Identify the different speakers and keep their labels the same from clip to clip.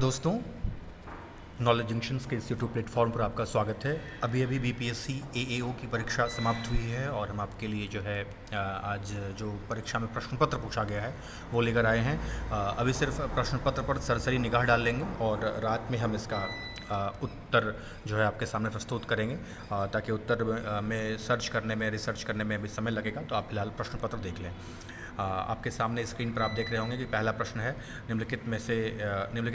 Speaker 1: दोस्तों, knowledge junctions के इस यूट्यूब प्लेटफॉर्म पर आपका स्वागत है। अभी अभी बीपीएससी एएओ की परीक्षा समाप्त हुई है और हम आपके लिए जो है आज जो परीक्षा में प्रश्न पत्र पूछा गया है वो लेकर आए हैं। अभी सिर्फ प्रश्न पत्र पर सरसरी निगाह डाल लेंगे और रात में हम इसका उत्तर जो है आपके सामने प्रस्तुत करेंगे, ताकि उत्तर में सर्च करने में, रिसर्च करने में अभी समय लगेगा। तो आप फिलहाल प्रश्न पत्र देख लें। आपके सामने स्क्रीन पर आप देख रहे होंगे कि पहला प्रश्न है, निम्नलिखित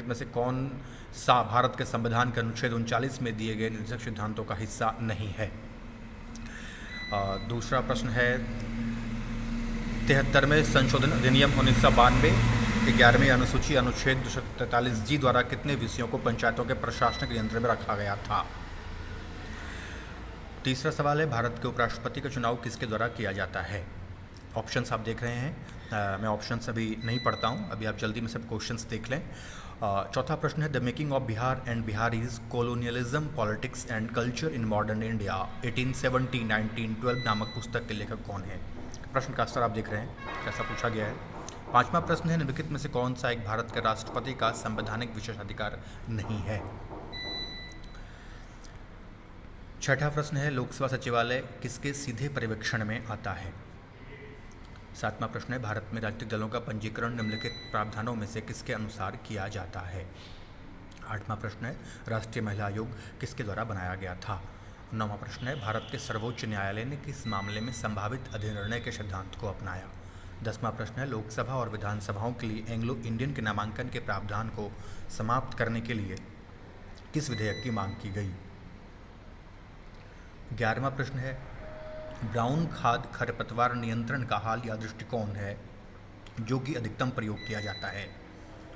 Speaker 1: में से कौन सा भारत के संविधान के अनुच्छेद 39 में दिए गए निर्देशक सिद्धांतों का हिस्सा नहीं है। दूसरा प्रश्न है, 73वें संशोधन अधिनियम 1992 11वीं अनुसूची अनुच्छेद 243G द्वारा कितने विषयों को पंचायतों के प्रशासनिक नियंत्रण में रखा गया था। तीसरा सवाल है, भारत के उपराष्ट्रपति का चुनाव किसके द्वारा किया जाता है। ऑप्शंस आप देख रहे हैं। मैं ऑप्शंस अभी नहीं पढ़ता हूँ, अभी आप जल्दी में सब क्वेश्चंस देख लें। चौथा प्रश्न है, the making of Bihar and Bihari's colonialism politics and culture in modern India 1870-1912 नामक पुस्तक के लेखक कौन है। प्रश्न का स्तर आप देख रहे हैं, कैसा पूछा गया है। पांचवा प्रश्न है, निम्नलिखित में से कौन सा एक भारत के राष्ट्रपति का संवैधानिक विशेषाधिकार नहीं है। छठा प्रश्न है, लोकसभा सचिवालय किसके सीधे पर्यवेक्षण में आता है। सातवां प्रश्न है, भारत में राजनीतिक दलों का पंजीकरण निम्नलिखित प्रावधानों में से किसके अनुसार किया जाता है। आठवां प्रश्न है, राष्ट्रीय महिला आयोग किसके द्वारा बनाया गया था। नौवां प्रश्न है, भारत के सर्वोच्च न्यायालय ने किस मामले में संभावित अधिनिर्णय के सिद्धांत को अपनाया। 10वां प्रश्न है, लोकसभा और विधानसभाओं के लिए एंग्लो इंडियन के नामांकन के प्रावधान को समाप्त करने के लिए किस विधेयक की मांग की गई। 11वां प्रश्न है, ब्राउन खाद खरपतवार नियंत्रण का हालिया दृष्टिकोण है जो कि अधिकतम प्रयोग किया जाता है।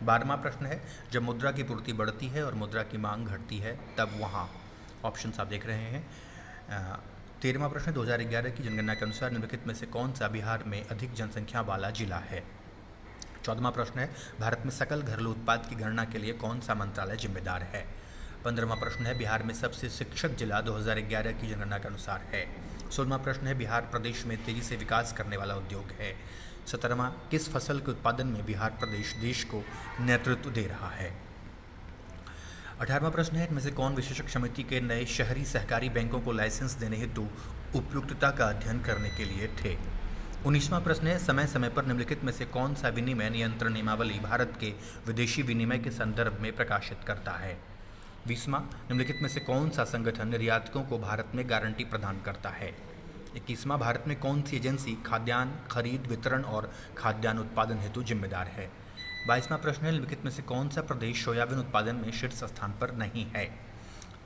Speaker 1: 12वां प्रश्न है, जब मुद्रा की पूर्ति बढ़ती है और मुद्रा की मांग घटती है तब वहाँ। ऑप्शंस आप देख रहे हैं। 13वां प्रश्न, 2011 की जनगणना के अनुसार निम्नलिखित में से कौन सा बिहार में अधिक जनसंख्या वाला जिला है। 14वां प्रश्न है, भारत में सकल घरेलू उत्पाद की गणना के लिए कौन सा मंत्रालय जिम्मेदार है। 15वां प्रश्न है, बिहार में सबसे शिक्षित जिला 2011 की जनगणना के अनुसार है। 16वां प्रश्न है, बिहार प्रदेश में तेजी से विकास करने वाला उद्योग है। 17वां, किस फसल के उत्पादन में बिहार प्रदेश देश को नेतृत्व दे रहा है। 18वां प्रश्न है, इनमें से कौन विशेषज्ञ समिति के नए शहरी सहकारी बैंकों को लाइसेंस देने हेतु उपयुक्तता का अध्ययन करने के लिए थे। 19वां प्रश्न है, समय समय पर निम्नलिखित में से कौन सा विनिमय नियंत्रण नियमावली भारत के विदेशी विनिमय के संदर्भ में प्रकाशित करता है। 20वां, निम्नलिखित में से कौन सा संगठन निर्यातकों को भारत में गारंटी प्रदान करता है। 21वां, भारत में कौन सी एजेंसी खाद्यान्न खरीद वितरण और खाद्यान्न उत्पादन हेतु जिम्मेदार है। 22वां प्रश्न है, निम्नलिखित में से कौन सा प्रदेश सोयाबीन उत्पादन में शीर्ष स्थान पर नहीं है।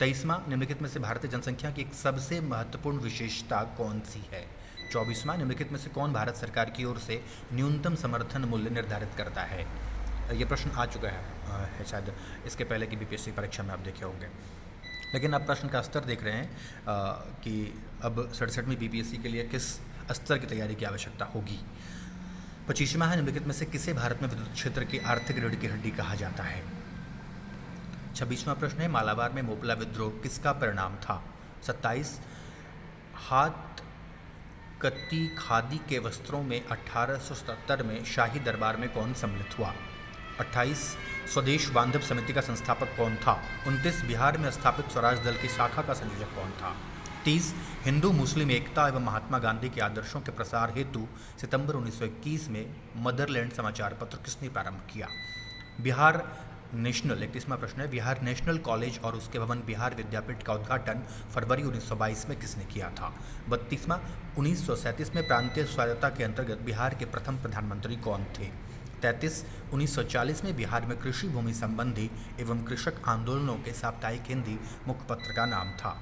Speaker 1: 23वां, निम्नलिखित में से भारतीय जनसंख्या की एक सबसे महत्वपूर्ण विशेषता कौन सी है। 24वां, निम्नलिखित में से कौन भारत सरकार की ओर से न्यूनतम समर्थन मूल्य निर्धारित करता है। ये प्रश्न आ चुका है शायद इसके पहले की बीपीएससी परीक्षा में आप देखे होंगे, लेकिन आप प्रश्न का स्तर देख रहे हैं कि अब 67वीं बीपीएससी के लिए किस स्तर की तैयारी की आवश्यकता होगी। 25वां है, निम्नलिखित में से किसे भारत में विद्युत क्षेत्र की आर्थिक रीढ़ की हड्डी कहा जाता है। 26वां प्रश्न है, मालाबार में मोपला विद्रोह किसका परिणाम था। 27, हाथ कत्ती खादी के वस्त्रों में 1877 में शाही दरबार में कौन सम्मिलित हुआ। 28, स्वदेश बांधव समिति का संस्थापक कौन था। 29, बिहार में स्थापित स्वराज दल की शाखा का संयोजक कौन था। 30, हिंदू मुस्लिम एकता एवं महात्मा गांधी के आदर्शों के प्रसार हेतु सितंबर 1921 में मदरलैंड समाचार पत्र किसने प्रारंभ किया। बिहार नेशनल 31वां प्रश्न है, बिहार नेशनल कॉलेज और उसके भवन बिहार विद्यापीठ का उद्घाटन फरवरी 1922 में किसने किया था। 32वां, 1937 में प्रांतीय स्वायत्तता के अंतर्गत बिहार के प्रथम प्रधानमंत्री कौन थे। 33, 1940 में बिहार में कृषि भूमि संबंधी एवं कृषक आंदोलनों के साप्ताहिक हिंदी मुखपत्र का नाम था।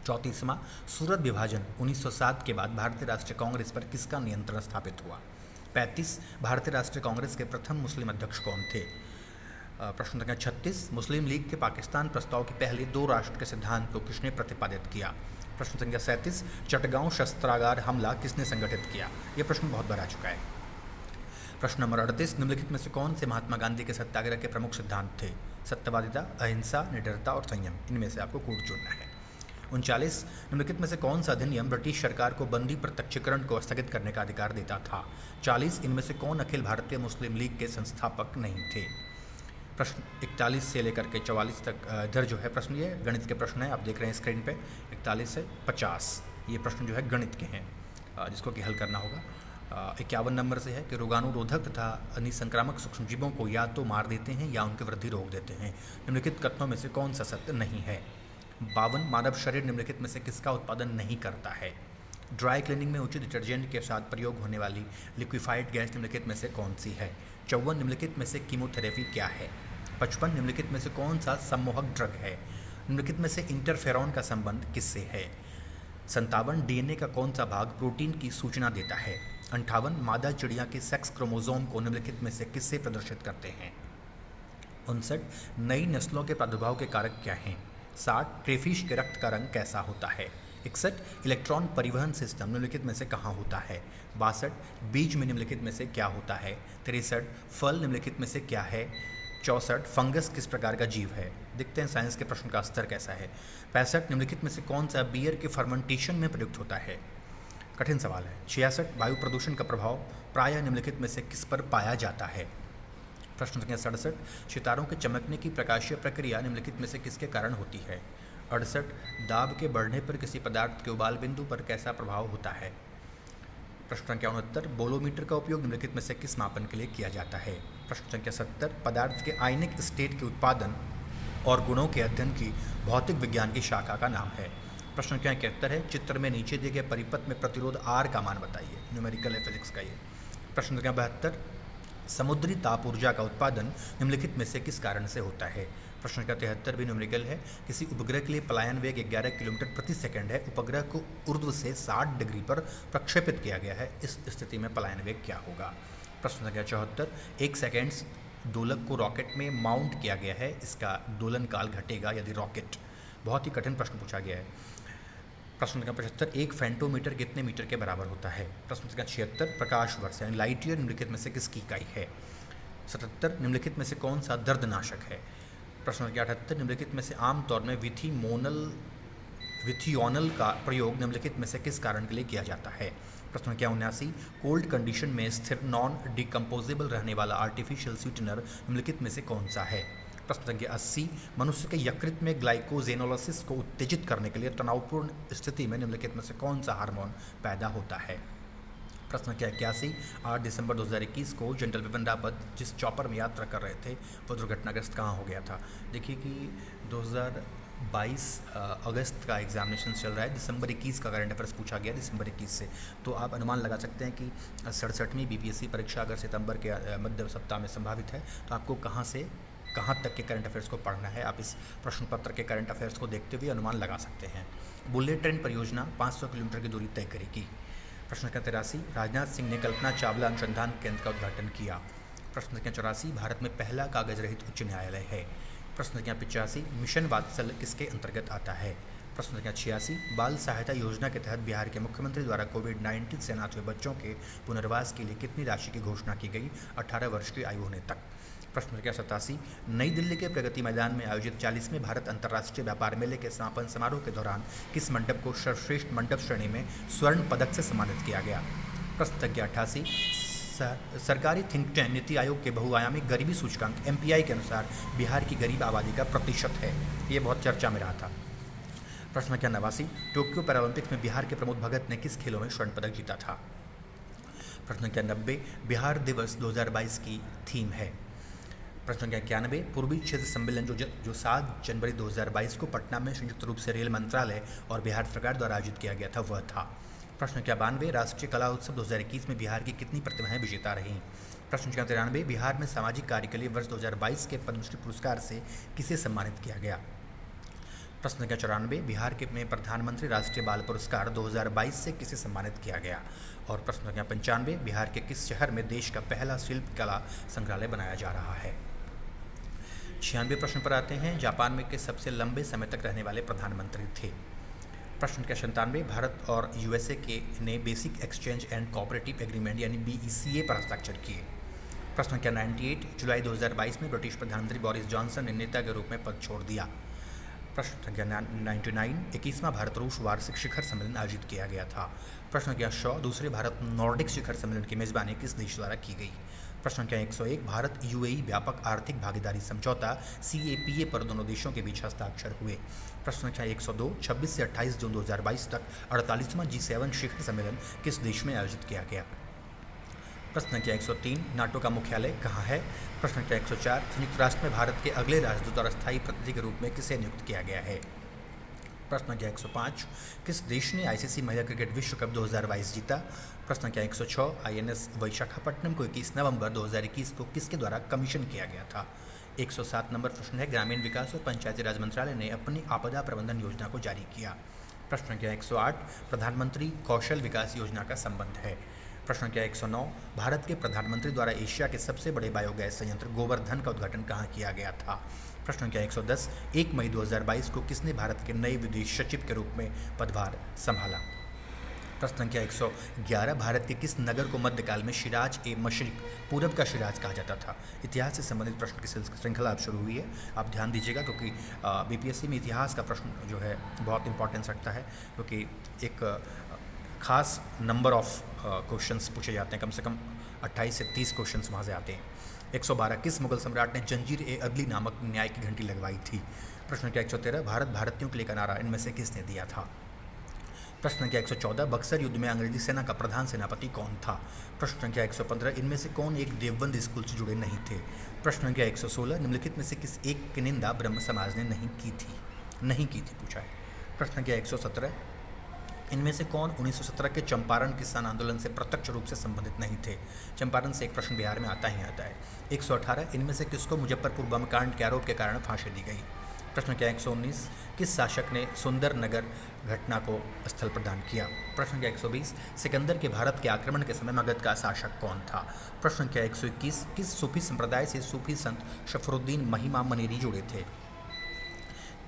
Speaker 1: 34वां, सूरत विभाजन 1907 के बाद भारतीय राष्ट्रीय कांग्रेस पर किसका नियंत्रण स्थापित हुआ। 35, भारतीय राष्ट्रीय कांग्रेस के प्रथम मुस्लिम अध्यक्ष कौन थे। प्रश्न संख्या 36, मुस्लिम लीग के पाकिस्तान प्रस्ताव के पहले 2 राष्ट्र के सिद्धांत को किसने प्रतिपादित किया। प्रश्न संख्या 37, चटगांव शस्त्रागार हमला किसने संगठित किया। यह प्रश्न बहुत बार आ चुका है। प्रश्न नंबर 38, निम्नलिखित में से कौन से महात्मा गांधी के सत्याग्रह के प्रमुख सिद्धांत थे। सत्यवादिता, अहिंसा, निडरता और संयम, इनमें से आपको कूट चुनना है। 39, निम्नलिखित में से कौन सा अधिनियम ब्रिटिश सरकार को बंदी प्रत्यक्षीकरण को स्थगित करने का अधिकार देता था। 40, इनमें से कौन अखिल भारतीय मुस्लिम लीग के संस्थापक नहीं थे। प्रश्न 41 से लेकर के 44 तक इधर जो है प्रश्न, ये गणित के प्रश्न है, आप देख रहे हैं स्क्रीन पे। 41 से 50 ये प्रश्न जो है गणित के हैं, जिसको कि हल करना होगा। 51 नंबर से है कि रोगाणुरोधक तथा अन्य संक्रामक सूक्ष्मजीवों को या तो मार देते हैं या उनकी वृद्धि रोक देते हैं। निम्नलिखित कथनों में से कौन सा सत्य नहीं है? 52 मानव शरीर निम्नलिखित में से किसका उत्पादन नहीं करता है? ड्राई क्लीनिंग में उचित डिटर्जेंट के साथ प्रयोग होने वाली लिक्विफाइड गैस निम्नलिखित में से कौन सी है? 54 निम्नलिखित में से कीमोथेरेपी क्या है? 55 निम्नलिखित में से कौन सा सम्मोहक ड्रग है? निम्नलिखित में से इंटरफेरॉन का संबंध किससे है? 57 डीएनए का कौन सा भाग प्रोटीन की सूचना देता है? 58 मादा चिड़िया के सेक्स क्रोमोसोम को निम्नलिखित में से किससे प्रदर्शित करते हैं? 59 नई नस्लों के प्रादुर्भाव के कारक क्या हैं? 60 क्रेफिश के रक्त का रंग कैसा होता है? 61 इलेक्ट्रॉन परिवहन सिस्टम निम्नलिखित में से कहाँ होता है? 62 बीज में निम्नलिखित में से क्या होता है? 63 फल निम्नलिखित में से क्या है? 64 फंगस किस प्रकार का जीव है? देखते हैं साइंस के प्रश्न का स्तर कैसा है। 65 निम्नलिखित में से कौन सा बियर के फर्मेंटेशन में प्रयुक्त होता है? कठिन सवाल है। 66 वायु प्रदूषण का प्रभाव प्रायः निम्नलिखित में से किस पर पाया जाता है? प्रश्न संख्या 67 सितारों के चमकने की प्रकाशीय प्रक्रिया निम्नलिखित में से किसके कारण होती है? 68 दाब के बढ़ने पर किसी पदार्थ के उबाल बिंदु पर कैसा प्रभाव होता है? प्रश्न संख्या 69 बोलोमीटर का उपयोग निम्नलिखित में से किस मापन के लिए किया जाता है? प्रश्न संख्या 70 पदार्थ के आयनिक स्टेट के उत्पादन और गुणों के अध्ययन की भौतिक विज्ञान की शाखा का नाम है। प्रश्न संख्या 71 है चित्र में नीचे दिए गए परिपथ में प्रतिरोध R का मान बताइए। न्यूमेरिकल है फिजिक्स का ये। प्रश्न संख्या 72 समुद्री ताप ऊर्जा का उत्पादन निम्नलिखित में से किस कारण से होता है? प्रश्न संख्या 73 भी न्यूमेरिकल है। किसी उपग्रह के लिए पलायन वेग 11 किलोमीटर प्रति सेकंड है। उपग्रह को ऊर्ध्व से 60 डिग्री पर प्रक्षेपित किया गया है। इस स्थिति में पलायन वेग क्या होगा? प्रश्न संख्या 74 1 सेकेंड दोलक को रॉकेट में माउंट किया गया है, इसका दोलन काल घटेगा यदि रॉकेट। बहुत ही कठिन प्रश्न पूछा गया है। प्रश्न संख्या 75 एक फेंटोमीटर कितने मीटर के बराबर होता है? प्रश्न संख्या 76 प्रकाश वर्ष यानी लाइट ईयर निम्नलिखित में से किसकी इकाई है? 77 निम्नलिखित में से कौन सा दर्दनाशक है? प्रश्न संख्या 78 निम्नलिखित में से आमतौर में विथियोनल का प्रयोग निम्नलिखित में से किस कारण के लिए किया जाता है? प्रश्न संख्या 79 कोल्ड कंडीशन में स्थिर नॉन डिकम्पोजेबल रहने वाला आर्टिफिशियल स्वीटनर निम्नलिखित में से कौन सा है? प्रश्न संख्या 80 मनुष्य के यकृत में ग्लाइकोजेनोलाइसिस को उत्तेजित करने के लिए तनावपूर्ण स्थिति में निम्नलिखित में से कौन सा हार्मोन पैदा होता है? प्रश्न संख्या 81 8 दिसंबर 2021 को जनरल बिपिन रावत जिस चॉपर में यात्रा कर रहे थे वो दुर्घटनाग्रस्त कहाँ हो गया था? देखिए कि 2022 अगस्त का एग्जामिनेशन चल रहा है, दिसंबर 21 का करंट अफेयर्स पूछा गया दिसंबर 21 से, तो आप अनुमान लगा सकते हैं कि 67वीं बीपीएससी परीक्षा अगर सितंबर के मध्य सप्ताह में संभावित है तो आपको कहाँ से कहाँ तक के करंट अफेयर्स को पढ़ना है, आप इस प्रश्न पत्र के करंट अफेयर्स को देखते हुए अनुमान लगा सकते हैं। बुलेट ट्रेन परियोजना 500 किलोमीटर की दूरी तय करेगी। प्रश्न संख्या 83 राजनाथ सिंह ने कल्पना चावला अनुसंधान केंद्र का उद्घाटन किया। प्रश्न संख्या 84 भारत में पहला कागज रहित उच्च न्यायालय है। प्रश्न संख्या 85 मिशन वात्सल किसके अंतर्गत आता है? प्रश्न संख्या 86 बाल सहायता योजना के तहत बिहार के मुख्यमंत्री द्वारा कोविड-19 से अनाथ हुए बच्चों के पुनर्वास के लिए कितनी राशि की घोषणा की गई 18 वर्ष की आयु होने तक? प्रश्न संख्या 87 नई दिल्ली के प्रगति मैदान में आयोजित 40वें भारत अंतर्राष्ट्रीय व्यापार मेले के समापन समारोह के दौरान किस मंडप को सर्वश्रेष्ठ मंडप श्रेणी में स्वर्ण पदक से सम्मानित किया गया? प्रश्न संख्या 88 सरकारी थिंक टैंक नीति आयोग के बहुआयामी गरीबी सूचकांक MPI के अनुसार बिहार की गरीब आबादी का प्रतिशत है। ये बहुत चर्चा में रहा था। प्रश्न संख्या 89 टोक्यो पैरालंपिक्स में बिहार के प्रमोद भगत ने किस खेलों में स्वर्ण पदक जीता था? प्रश्न संख्या 90 बिहार दिवस 2022 की थीम है। प्रश्न संख्या 91 पूर्वी क्षेत्र सम्मेलन जो 7 जनवरी 2022 को पटना में संयुक्त रूप से रेल मंत्रालय और बिहार सरकार द्वारा आयोजित किया गया था वह था। प्रश्न संख्या 92 राष्ट्रीय कला उत्सव 2021 में बिहार की कितनी प्रतिमाएं विजेता रहीं? प्रश्न संख्या 93 बिहार में सामाजिक कार्य के लिए वर्ष 2022 के पद्मश्री पुरस्कार से किसे सम्मानित किया गया? प्रश्न संख्या 94 बिहार के में प्रधानमंत्री राष्ट्रीय बाल पुरस्कार 2022 से किसे सम्मानित किया गया? और प्रश्न संख्या 95 बिहार के किस शहर में देश का पहला शिल्प कला संग्रहालय बनाया जा रहा है? 96 प्रश्न पर आते हैं जापान में के सबसे लंबे समय तक रहने वाले प्रधानमंत्री थे? प्रश्न संख्या 97 भारत और USA के ने basic exchange and cooperative agreement यानी BECA पर हस्ताक्षर किए। प्रश्न संख्या 98 जुलाई 2022 में ब्रिटिश प्रधानमंत्री बोरिस जॉनसन ने नेता के रूप में पद छोड़ दिया। प्रश्न संख्या 99 21वां भारत रूस वार्षिक शिखर सम्मेलन आयोजित किया गया था। प्रश्न संख्या 100 दूसरे भारत नॉर्डिक शिखर सम्मेलन की मेजबानी किस देश द्वारा की गई? प्रश्न संख्या 101 भारत यूएई व्यापक आर्थिक भागीदारी समझौता CAPA पर दोनों देशों के बीच हस्ताक्षर हुए। प्रश्न संख्या 102 26 से 28 जून 2022 तक 48वां G7 शिखर सम्मेलन किस देश में आयोजित किया गया। प्रश्न संख्या 103 नाटो का मुख्यालय कहाँ है। प्रश्न संख्या 104 संयुक्त राष्ट्र में भारत के अगले राजदूत और अस्थायी प्रतिनिधि के रूप में किसे नियुक्त किया गया है। प्रश्न संख्या 105 किस देश ने ICC महिला क्रिकेट विश्व कप 2022 जीता। प्रश्न संख्या 106 INS विशाखापट्टनम को 21 नवंबर 2021 को किसके द्वारा कमीशन किया गया था। 107 नंबर प्रश्न है ग्रामीण विकास और पंचायती राज मंत्रालय ने अपनी आपदा प्रबंधन योजना को जारी किया। प्रश्न संख्या 108 प्रधानमंत्री कौशल विकास योजना का संबंध है। प्रश्न संख्या 109 भारत के प्रधानमंत्री द्वारा एशिया के सबसे बड़े बायोगैस संयंत्र गोवर्धन का उद्घाटन कहाँ किया गया था। प्रश्न संख्या 110 1 मई 2022 को किसने भारत के नए विदेश सचिव के रूप में पदभार संभाला। प्रश्न संख्या 111 भारत के किस नगर को मध्यकाल में शिराज ए मशरिक पूरब का शिराज कहा जाता था। इतिहास से संबंधित प्रश्न की श्रृंखला अब शुरू हुई है, आप ध्यान दीजिएगा क्योंकि BPSC में इतिहास का प्रश्न जो है बहुत इंपॉर्टेंस रखता है, क्योंकि एक खास नंबर ऑफ क्वेश्चंस पूछे जाते हैं, कम से कम 28 से 30 क्वेश्चंस वहाँ से आते हैं। 112 किस मुगल सम्राट ने जंजीर ए अदली नामक न्याय की घंटी लगवाई थी। प्रश्न संख्या 113 भारत भारतीयों के लिए का नारा इनमें से किसने दिया था। प्रश्न संख्या 114 बक्सर युद्ध में अंग्रेजी सेना का प्रधान सेनापति कौन था। प्रश्न संख्या 115 इनमें से कौन एक देवबंद स्कूल से जुड़े नहीं थे। प्रश्न संख्या 116 निम्नलिखित में से किस एक की निंदा ब्रह्म समाज ने नहीं की थी पूछा है। प्रश्न संख्या 117 इनमें से कौन 1917 के चंपारण किसान आंदोलन से प्रत्यक्ष रूप से संबंधित नहीं थे। चंपारण से एक प्रश्न बिहार में आता है। 118 इनमें से किसको मुजफ्फरपुर बम कांड के आरोप के कारण फांसी दी गई। प्रश्न संख्या 119 किस शासक ने सुंदर नगर घटना को स्थल प्रदान किया। प्रश्न संख्या 120 सिकंदर के भारत के आक्रमण के समय मगध का शासक कौन था। प्रश्न संख्या 121 किस सूफी संप्रदाय से सूफी संत शफरुद्दीन महिमा मनेरी जुड़े थे।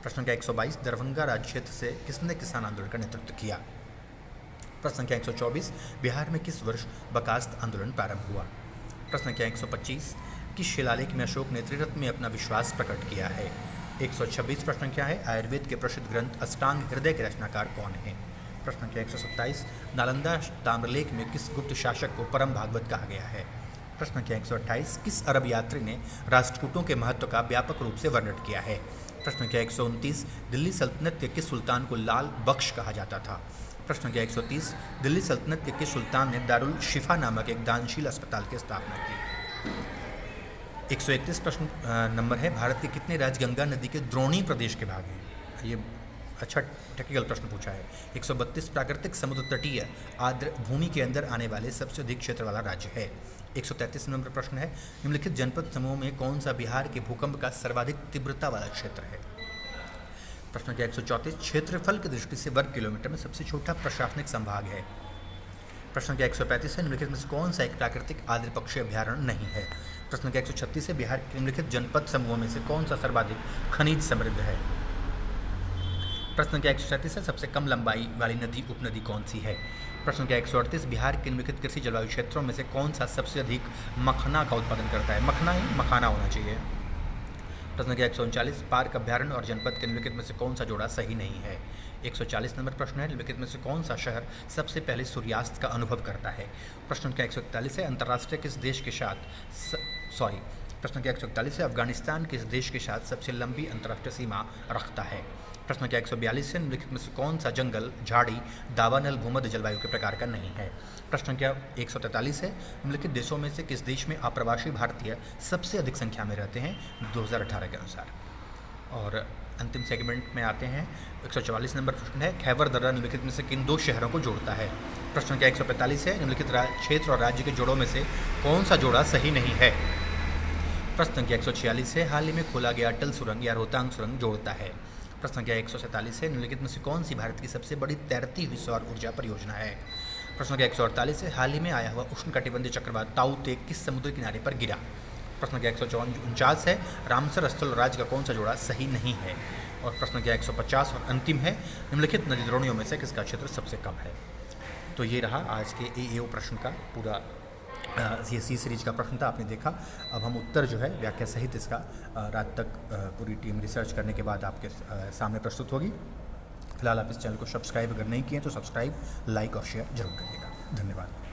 Speaker 1: प्रश्न संख्या 122 दरभंगा राज्य क्षेत्र से किसने किसान आंदोलन का नेतृत्व किया। प्रश्न संख्या 124 बिहार में किस वर्ष बकास्त आंदोलन प्रारंभ हुआ। प्रश्न संख्या 125 किस शिलालेख में अशोक ने त्रिरत्न में अपना विश्वास प्रकट किया है। 126 प्रश्न संख्या है आयुर्वेद के प्रसिद्ध ग्रंथ अष्टांग हृदय के रचनाकार कौन है। प्रश्न संख्या 127 नालंदा ताम्रलेख में किस गुप्त शासक को परम भागवत कहा गया है। प्रश्न संख्या 128 किस अरब यात्री ने राष्ट्रकूटों के महत्व का व्यापक रूप से वर्णन किया है। प्रश्न संख्या 129 दिल्ली सल्तनत के किस सुल्तान को लाल बख्श कहा जाता था। प्रश्न संख्या 130 दिल्ली सल्तनत के किस सुल्तान ने दारुल शिफा नामक एक दानशील अस्पताल की स्थापना की। 131 प्रश्न नंबर है भारत के कितने राज्य गंगा नदी के द्रोणी प्रदेश के भाग हैं। ये अच्छा टेक्निकल प्रश्न पूछा है। 132 प्राकृतिक समुद्र तटीय आर्द्र भूमि के अंदर आने वाले सबसे अधिक क्षेत्र वाला राज्य है। 133 नंबर प्रश्न है निम्नलिखित जनपद समूह में कौन सा बिहार के भूकंप का सर्वाधिक तीव्रता वाला क्षेत्र है। प्रश्न संख्या 134 क्षेत्रफल की दृष्टि से वर्ग किलोमीटर में सबसे छोटा प्रशासनिक संभाग है। प्रश्न संख्या 135 है निम्नलिखित में से कौन सा एक प्राकृतिक आर्द्र पक्षी अभ्यारण्य नहीं है। प्रश्न संख्या 136 है बिहार के निम्नलिखित जनपद समूह में से कौन सा सर्वाधिक खनिज समृद्ध है। प्रश्न संख्या 137 है सबसे कम लंबाई वाली नदी उपनदी कौन सी है। प्रश्न संख्या 138 बिहार के निम्नलिखित कृषि जलवायु क्षेत्रों में से कौन सा सबसे अधिक मखना का उत्पादन करता है। मखना ही मखाना होना चाहिए। प्रश्न संख्या 139 पार्क अभ्यारण्य और जनपद के निम्नलिखित में से कौन सा जोड़ा सही नहीं है। 140 नंबर प्रश्न है निम्नलिखित में से कौन सा शहर सबसे पहले सूर्यास्त का अनुभव करता है। प्रश्न संख्या 141 है अंतर्राष्ट्रीय किस देश के साथ प्रश्न संख्या 141 है अफगानिस्तान किस देश के साथ सबसे लंबी अंतर्राष्ट्रीय सीमा रखता है। प्रश्न संख्या 142 है निम्नलिखित में से कौन सा जंगल झाड़ी दावानल भूमध्य जलवायु के प्रकार का नहीं है। प्रश्न संख्या 143 है निम्नलिखित देशों में से किस देश में अप्रवासी भारतीय सबसे अधिक संख्या में रहते हैं 2018 के अनुसार। और अंतिम सेगमेंट में आते हैं। 144 नंबर प्रश्न है खैबर दर्रा निम्नलिखित में से किन दो शहरों को जोड़ता है। प्रश्न संख्या 145 है निम्नलिखित क्षेत्र और राज्य के जोड़ों में से कौन सा जोड़ा सही नहीं है। प्रश्न संख्या 146 है हाल ही में खोला गया अटल सुरंग या रोहतांग सुरंग जोड़ता है। प्रश्न संख्या 147 है निम्नलिखित में से कौन सी भारत की सबसे बड़ी तैरती हुई सौर ऊर्जा परियोजना है। प्रश्न संख्या 148 है हाल ही में आया हुआ उष्णकटिबंधीय चक्रवात ताऊ ते किस समुद्र किनारे पर गिरा। प्रश्न संख्या 149 है रामसर स्थल राज्य का कौन सा जोड़ा सही नहीं है। और प्रश्न संख्या 150 और अंतिम है निम्नलिखित नदी द्रोणियों में से किसका क्षेत्र सबसे कम है। तो ये रहा आज के AAO प्रश्न का पूरा ये सी सीरीज का प्रश्न था, आपने देखा। अब हम उत्तर जो है व्याख्या सहित इसका रात तक पूरी टीम रिसर्च करने के बाद आपके सामने प्रस्तुत होगी। फिलहाल आप इस चैनल को सब्सक्राइब अगर नहीं किए तो सब्सक्राइब लाइक और शेयर जरूर करिएगा। धन्यवाद।